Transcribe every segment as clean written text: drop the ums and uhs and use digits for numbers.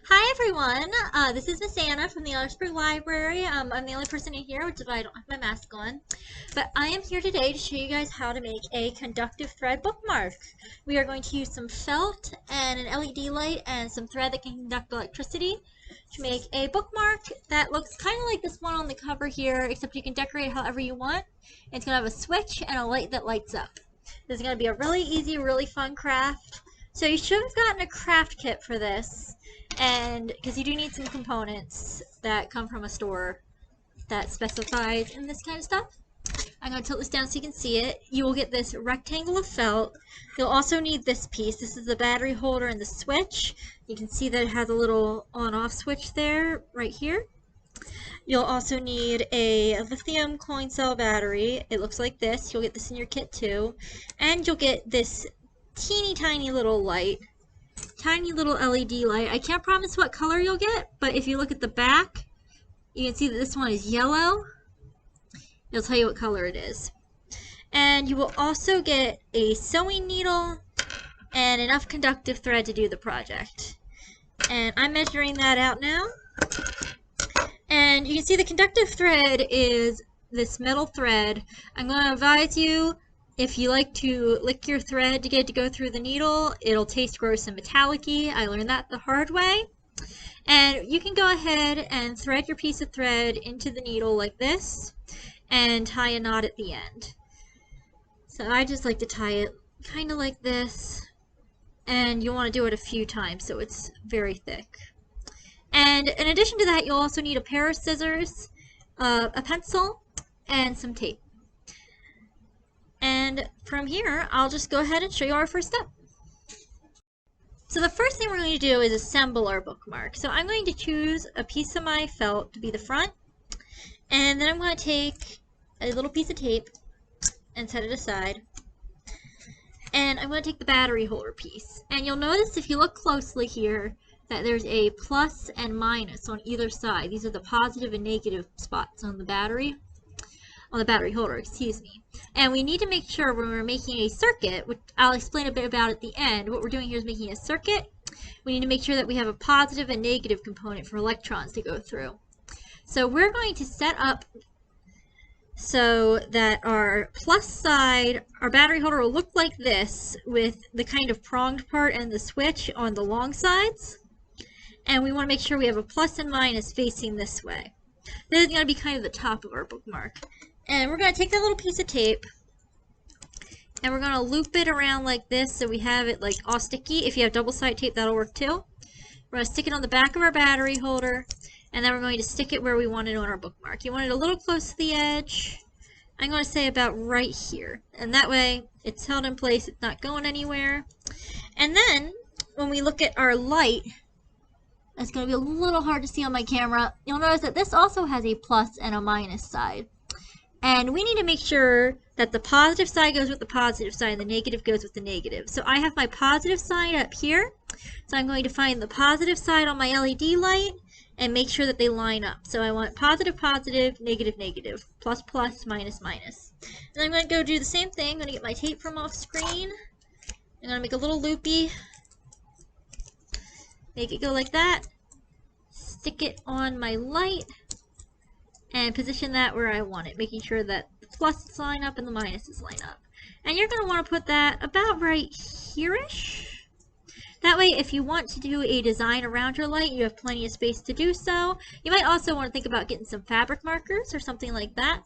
Hi everyone, this is Miss Anna from the Ellersburg Library. I'm the only person in here, which is why I don't have my mask on. But I am here today to show you guys how to make a conductive thread bookmark. We are going to use some felt and an LED light and some thread that can conduct electricity to make a bookmark that looks kind of like this one on the cover here, except you can decorate it however you want. It's going to have a switch and a light that lights up. This is going to be a really easy, really fun craft. So you should have gotten a craft kit for this, and because you do need some components that come from a store that specifies in this kind of stuff. I'm going to tilt this down so you can see it. You will get this rectangle of felt. You'll also need this piece. This is the battery holder and the switch. You can see that it has a little on-off switch there, right here. You'll also need a lithium coin cell battery. It looks like this. You'll get this in your kit too. And you'll get this teeny tiny little light. Tiny little LED light. I can't promise what color you'll get, but if you look at the back, you can see that this one is yellow. It'll tell you what color it is. And you will also get a sewing needle and enough conductive thread to do the project. And I'm measuring that out now. And you can see the conductive thread is this metal thread. I'm going to advise you, if you like to lick your thread to get it to go through the needle, it'll taste gross and metallic-y. I learned that the hard way. And you can go ahead and thread your piece of thread into the needle like this and tie a knot at the end. So I just like to tie it kind of like this, and you'll want to do it a few times so it's very thick. And in addition to that, you'll also need a pair of scissors, a pencil, and some tape. And from here, I'll just go ahead and show you our first step. So the first thing we're going to do is assemble our bookmark. So I'm going to choose a piece of my felt to be the front, and then I'm going to take a little piece of tape and set it aside. And I'm going to take the battery holder piece. And you'll notice if you look closely here that there's a plus and minus on either side. These are the positive and negative spots on the battery holder, excuse me. And we need to make sure when we're making a circuit, which I'll explain a bit about at the end, what we're doing here is making a circuit. We need to make sure that we have a positive and negative component for electrons to go through. So we're going to set up so that our plus side, our battery holder will look like this with the kind of pronged part and the switch on the long sides. And we want to make sure we have a plus and minus facing this way. This is going to be kind of the top of our bookmark. And we're going to take that little piece of tape and we're going to loop it around like this so we have it like all sticky. If you have double-sided tape, that'll work too. We're going to stick it on the back of our battery holder, and then we're going to stick it where we want it on our bookmark. You want it a little close to the edge. I'm going to say about right here. And that way it's held in place, it's not going anywhere. And then when we look at our light, it's going to be a little hard to see on my camera. You'll notice that this also has a plus and a minus side. And we need to make sure that the positive side goes with the positive side and the negative goes with the negative. So I have my positive side up here. So I'm going to find the positive side on my LED light and make sure that they line up. So I want positive, positive, negative, negative, plus, plus, minus, minus. And I'm going to go do the same thing. I'm going to get my tape from off screen. I'm going to make a little loopy. Make it go like that. Stick it on my light. And position that where I want it, making sure that the pluses line up and the minuses line up. And you're going to want to put that about right here-ish. That way, if you want to do a design around your light, you have plenty of space to do so. You might also want to think about getting some fabric markers or something like that.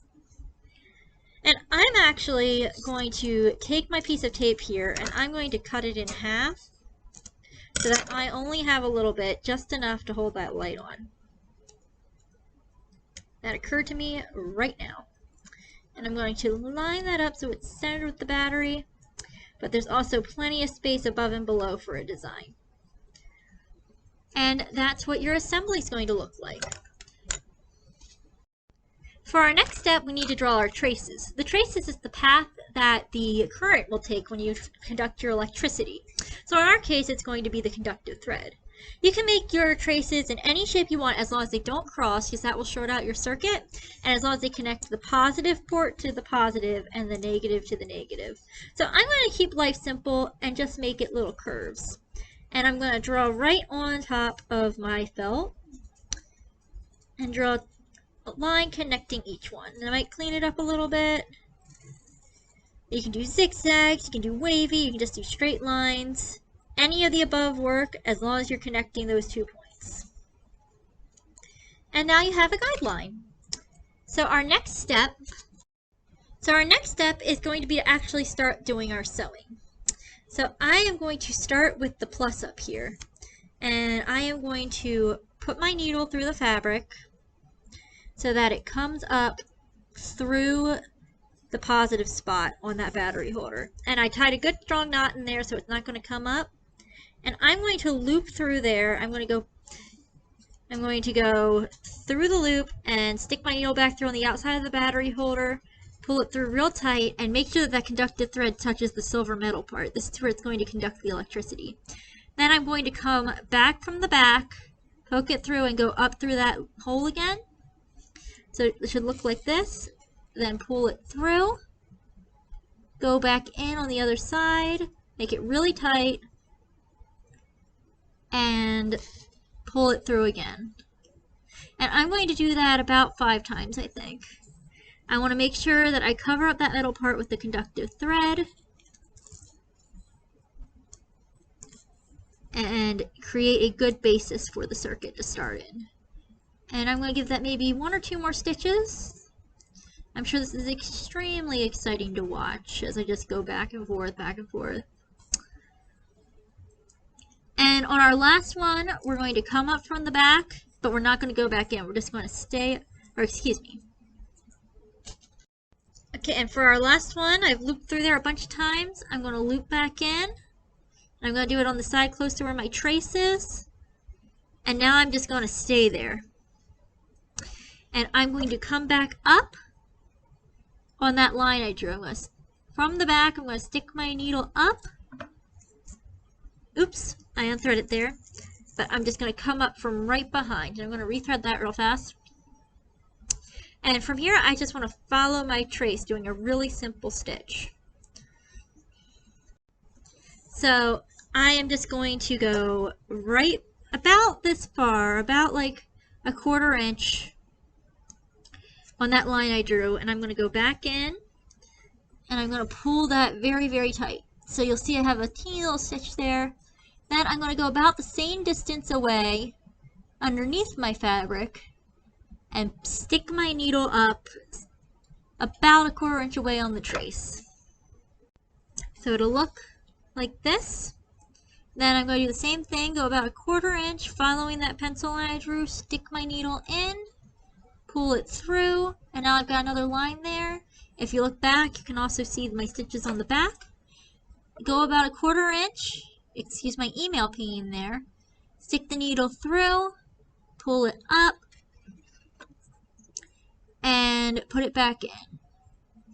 And I'm actually going to take my piece of tape here and I'm going to cut it in half so that I only have a little bit, just enough to hold that light on. That occurred to me right now. And I'm going to line that up so it's centered with the battery, but there's also plenty of space above and below for a design. And that's what your assembly is going to look like. For our next step, we need to draw our traces. The traces is the path that the current will take when you conduct your electricity. So in our case, it's going to be the conductive thread. You can make your traces in any shape you want as long as they don't cross, because that will short out your circuit, and as long as they connect the positive port to the positive and the negative to the negative. So I'm going to keep life simple and just make it little curves. And I'm going to draw right on top of my felt and draw a line connecting each one. And I might clean it up a little bit. You can do zigzags, you can do wavy, you can just do straight lines. Any of the above work as long as you're connecting those 2 points. And now you have a guideline. So our next step is going to be to actually start doing our sewing. So I am going to start with the plus up here. And I am going to put my needle through the fabric so that it comes up through the positive spot on that battery holder. And I tied a good strong knot in there so it's not going to come up. And I'm going to loop through there. I'm going to go through the loop and stick my needle back through on the outside of the battery holder, pull it through real tight, and make sure that that conductive thread touches the silver metal part. This is where it's going to conduct the electricity. Then I'm going to come back from the back, poke it through, and go up through that hole again. So it should look like this. Then pull it through, go back in on the other side, make it really tight, and pull it through again. And I'm going to do that about 5 times, I think. I want to make sure that I cover up that metal part with the conductive thread and create a good basis for the circuit to start in. And I'm going to give that maybe 1 or 2 more stitches. I'm sure this is extremely exciting to watch as I just go back and forth, back and forth. And on our last one, we're going to come up from the back, but we're not going to go back in. We're just going to stay, or excuse me. Okay, and for our last one, I've looped through there a bunch of times. I'm going to loop back in. I'm going to do it on the side close to where my trace is. And now I'm just going to stay there. And I'm going to come back up on that line I drew. From the back, I'm going to stick my needle up. Oops, I unthreaded there. But I'm just going to come up from right behind. And I'm going to rethread that real fast. And from here, I just want to follow my trace, doing a really simple stitch. So I am just going to go right about this far, about like a 1/4 inch on that line I drew, and I'm going to go back in, and I'm going to pull that very, very tight. So you'll see I have a teeny little stitch there. Then I'm going to go about the same distance away underneath my fabric and stick my needle up about a 1/4 inch away on the trace. So it'll look like this. Then I'm going to do the same thing, go about a 1/4 inch following that pencil line I drew, stick my needle in, pull it through, and now I've got another line there. If you look back, you can also see my stitches on the back. Go about a 1/4 inch, excuse my email pinging there, stick the needle through, pull it up, and put it back in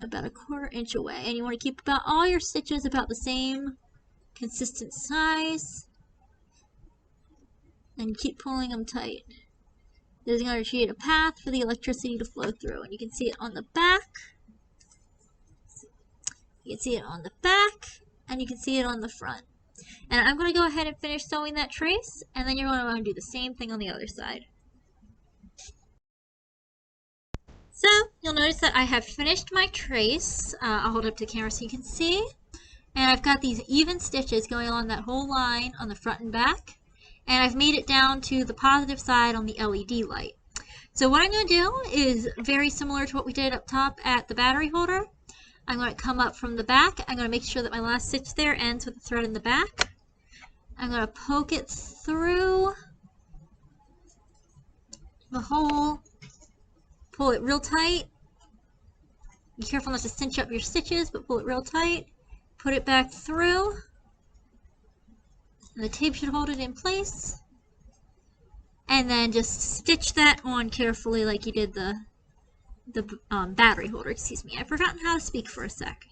about a 1/4 inch away. And you want to keep about all your stitches about the same consistent size, and keep pulling them tight. This is going to create a path for the electricity to flow through, and you can see it on the back. You can see it on the back, and you can see it on the front. And I'm going to go ahead and finish sewing that trace, and then you're going to want to do the same thing on the other side. So you'll notice that I have finished my trace. I'll hold it up to the camera so you can see. And I've got these even stitches going along that whole line on the front and back. And I've made it down to the positive side on the LED light. So what I'm going to do is very similar to what we did up top at the battery holder. I'm going to come up from the back. I'm going to make sure that my last stitch there ends with the thread in the back. I'm going to poke it through the hole, pull it real tight. Be careful not to cinch up your stitches, but pull it real tight. Put it back through. And the tape should hold it in place. And then just stitch that on carefully like you did the battery holder, excuse me. I've forgotten how to speak for a sec.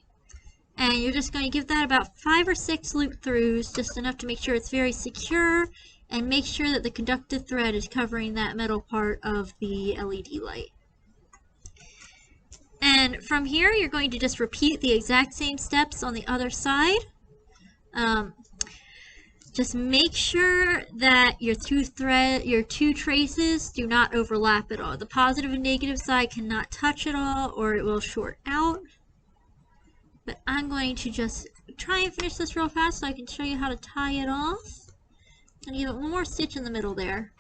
And you're just going to give that about 5 or 6 loop throughs, just enough to make sure it's very secure, and make sure that the conductive thread is covering that metal part of the LED light. And from here, you're going to just repeat the exact same steps on the other side. Just make sure that your two traces do not overlap at all. The positive and negative side cannot touch at all or it will short out. But I'm going to just try and finish this real fast so I can show you how to tie it off. And give it one more stitch in the middle there.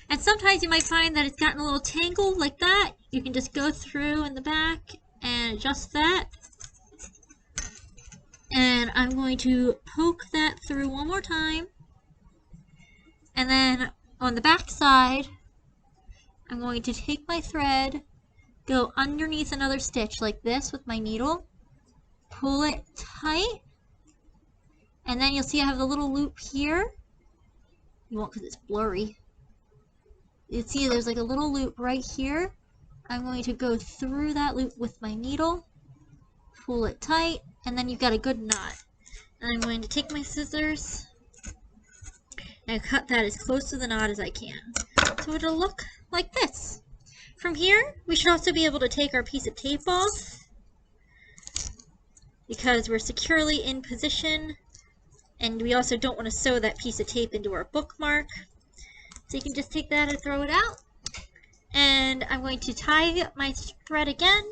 And sometimes you might find that it's gotten a little tangled like that. You can just go through in the back and adjust that. And I'm going to poke that through one more time. And then on the back side, I'm going to take my thread, go underneath another stitch like this with my needle, pull it tight, and then you'll see I have the little loop here. You won't because it's blurry. You see there's like a little loop right here. I'm going to go through that loop with my needle, pull it tight, and then you've got a good knot. And I'm going to take my scissors and cut that as close to the knot as I can. So it'll look like this. From here, we should also be able to take our piece of tape off because we're securely in position, and we also don't want to sew that piece of tape into our bookmark. So you can just take that and throw it out. And I'm going to tie my thread again,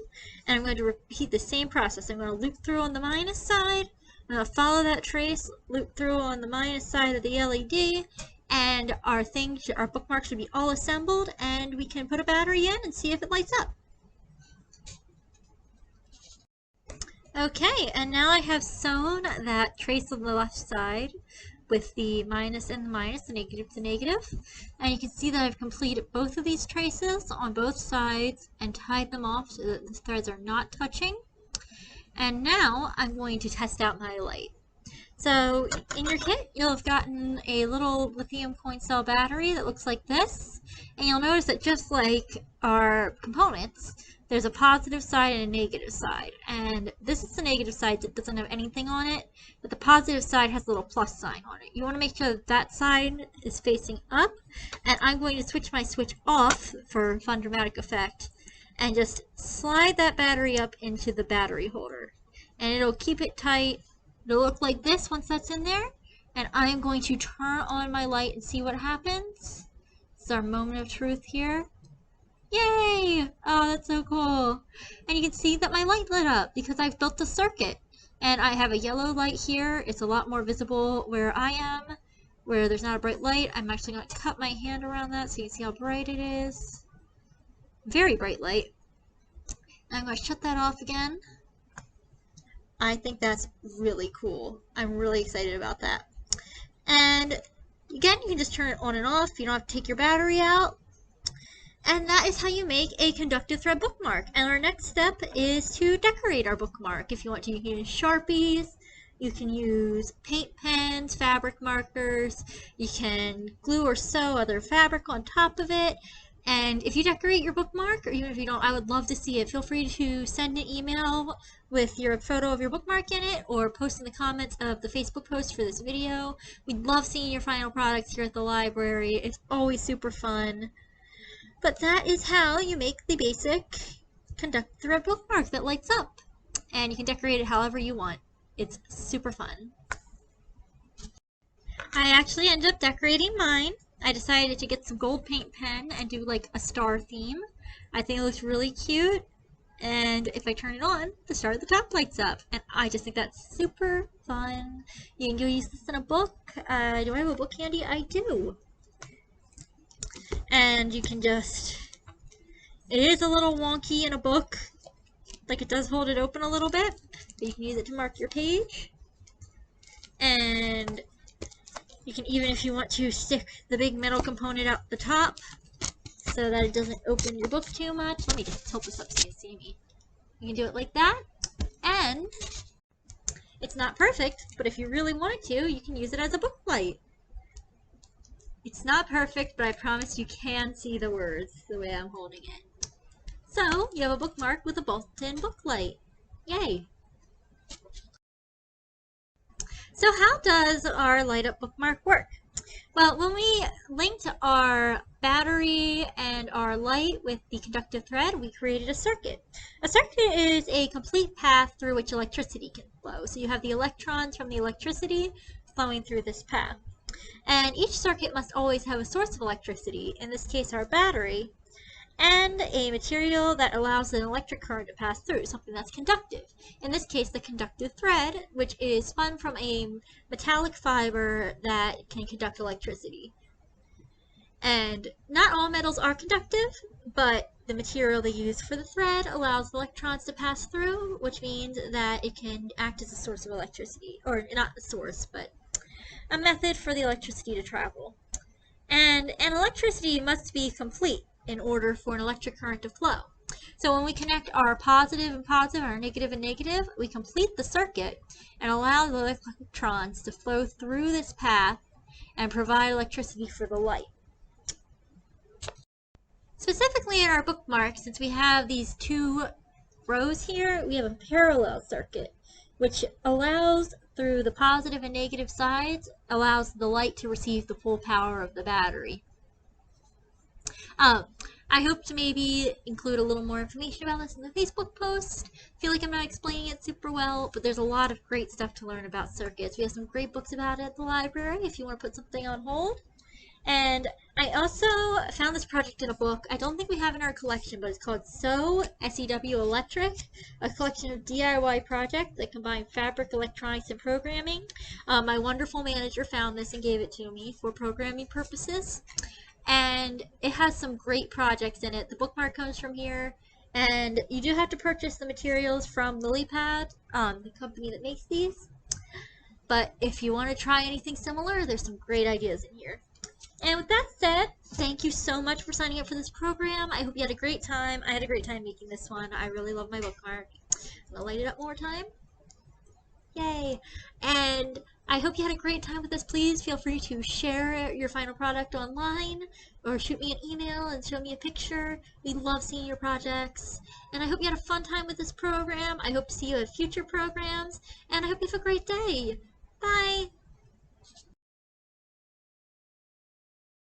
and I'm going to repeat the same process. I'm going to loop through on the minus side, I'm going to follow that trace, loop through on the minus side of the LED, and our bookmark should be all assembled, and we can put a battery in and see if it lights up. Okay, and now I have sewn that trace on the left side with the minus and the minus, the negative, and you can see that I've completed both of these traces on both sides and tied them off so that the threads are not touching. And now I'm going to test out my light. So in your kit, you'll have gotten a little lithium coin cell battery that looks like this, and you'll notice that just like our components, there's a positive side and a negative side, and this is the negative side that doesn't have anything on it, but the positive side has a little plus sign on it. You want to make sure that that side is facing up, and I'm going to switch my switch off for fun dramatic effect, and just slide that battery up into the battery holder, and it'll keep it tight. It'll look like this once that's in there, and I am going to turn on my light and see what happens. This is our moment of truth here. Yay! Oh, that's so cool. And you can see that my light lit up because I've built a circuit. And I have a yellow light here. It's a lot more visible where I am, where there's not a bright light. I'm actually going to cut my hand around that so you can see how bright it is. Very bright light. I'm going to shut that off again. I think that's really cool. I'm really excited about that. And again, you can just turn it on and off. You don't have to take your battery out. And that is how you make a conductive thread bookmark. And our next step is to decorate our bookmark. If you want to, you can use Sharpies, you can use paint pens, fabric markers, you can glue or sew other fabric on top of it. And if you decorate your bookmark, or even if you don't, I would love to see it. Feel free to send an email with your photo of your bookmark in it, or post in the comments of the Facebook post for this video. We'd love seeing your final products here at the library. It's always super fun. But that is how you make the basic conductive thread bookmark that lights up. And you can decorate it however you want. It's super fun. I actually ended up decorating mine. I decided to get some gold paint pen and do like a star theme. I think it looks really cute. And if I turn it on, the star at the top lights up. And I just think that's super fun. You can go use this in a book. Do I have a book handy? I do. And you can just, it is a little wonky in a book, like it does hold it open a little bit, but you can use it to mark your page. And you can, even if you want to, stick the big metal component out the top so that it doesn't open your book too much. Let me just tilt this up so you can see me. You can do it like that, and it's not perfect, but if you really wanted to, you can use it as a book light. It's not perfect, but I promise you can see the words the way I'm holding it. So, you have a bookmark with a built-in book light. Yay! So how does our light up bookmark work? Well, when we linked our battery and our light with the conductive thread, we created a circuit. A circuit is a complete path through which electricity can flow. So you have the electrons from the electricity flowing through this path. And each circuit must always have a source of electricity, in this case our battery, and a material that allows an electric current to pass through, something that's conductive. In this case, the conductive thread, which is spun from a metallic fiber that can conduct electricity. And not all metals are conductive, but the material they use for the thread allows electrons to pass through, which means that it can act as a source of electricity. Or not a source, but a method for the electricity to travel. And an electricity must be complete in order for an electric current to flow. So when we connect our positive and positive, our negative and negative, we complete the circuit and allow the electrons to flow through this path and provide electricity for the light. Specifically in our bookmark, since we have these two rows here, we have a parallel circuit, which allows, through the positive and negative sides, allows the light to receive the full power of the battery. I hope to maybe include a little more information about this in the Facebook post. I feel like I'm not explaining it super well, but there's a lot of great stuff to learn about circuits. We have some great books about it at the library if you want to put something on hold. And I also found this project in a book. I don't think we have it in our collection, but it's called Sew, S-E-W Electric, a collection of DIY projects that combine fabric, electronics, and programming. My wonderful manager found this and gave it to me for programming purposes. And it has some great projects in it. The bookmark comes from here. And you do have to purchase the materials from LilyPad, the company that makes these. But if you want to try anything similar, there's some great ideas in here. And with that said, thank you so much for signing up for this program. I hope you had a great time. I had a great time making this one. I really love my bookmark. I'm going to light it up one more time. Yay! And I hope you had a great time with this. Please feel free to share your final product online or shoot me an email and show me a picture. We love seeing your projects. And I hope you had a fun time with this program. I hope to see you at future programs. And I hope you have a great day. Bye!